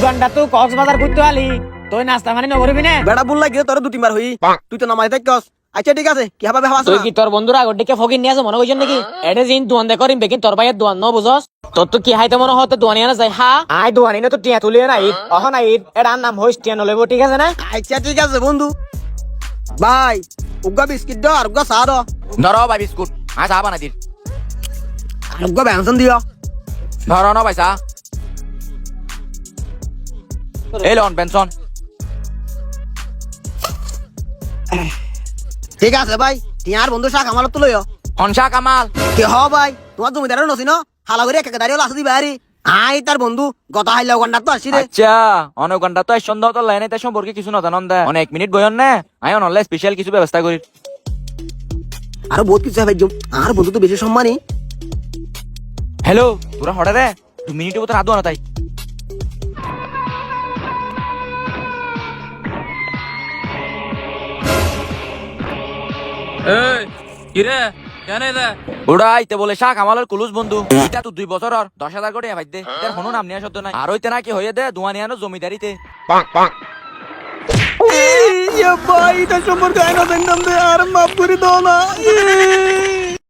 Uganda তো কক্সবাজার ঘুরতে আলি তুই নাস্তা মানে নগরবি না বেড়া বুল লাগিয়ে তোর 2-3 বার হই তুই তো নামাই থাকছস। আচ্ছা ঠিক আছে কি হবে ভাবা তুই কি তোর বন্ধুরা আগর দিকে ফকির নিয়ে আসো মনে করছেন নাকি এটা জিন দোয়ান দে করিম বেকিন তোর ভাইয়ের দোয়ান ন বুঝস তোর তো কি হাইতে মনে হতো দোয়ানি আনা যায় হা আই দোয়ানি না তো টিয়া তুলিয়ে না ঈদ অহন ঈদ এটার নাম হইস টিয়া নলেবো ঠিক আছে না। আচ্ছা ঠিক আছে বন্ধু ভাই উগা বিস্কিট দাও আর উগা চা দাও ধরো ভাই বিস্কুট আয় চা বানাই দিন আর উগা ব্যঞ্জন দিও। ধরো না ভাই চা এই লন পেনশন ঠিক আছে ভাই টিয়ার বন্ধু শাক আমার তো লইও হনসা কামাল কি হ ভাই তোমার জমিদারের নছি ন হালা করে একে দাঁড়িয়ে লাশ দিবে আরে আই তার বন্ধু গত হাইলা ওখানটা তো আসছি রে। আচ্ছা অনেক ঘন্টা তো সন্ধ্যা তো লাইনে তাই সম্পর্কে কিছু না জানন দে অনেক মিনিট বয়ন না আয় অনলাইন স্পেশাল কিছু ব্যবস্থা করি আরো বহুত কিছু হবে আর বন্ধু তো বেশি সম্মানী। হ্যালো তোরা হঠাৎ রে 2 মিনিটের মতো রাত না তাই কিরে কেন এটা ওরা আইতে বলে শাক আমালের কুলুস বন্ধু এটা তো 2 বছর আর 10,000 কোটি ভাই দে এর কোনো নাম নিয়া সত্য নাই আর হইতে নাকি হইয়ে দে দুয়ানিয়ানো জমিদারিতে ভাই এটা সম্পর্কে আইনা দেখলাম আর মাফ করে দাও না।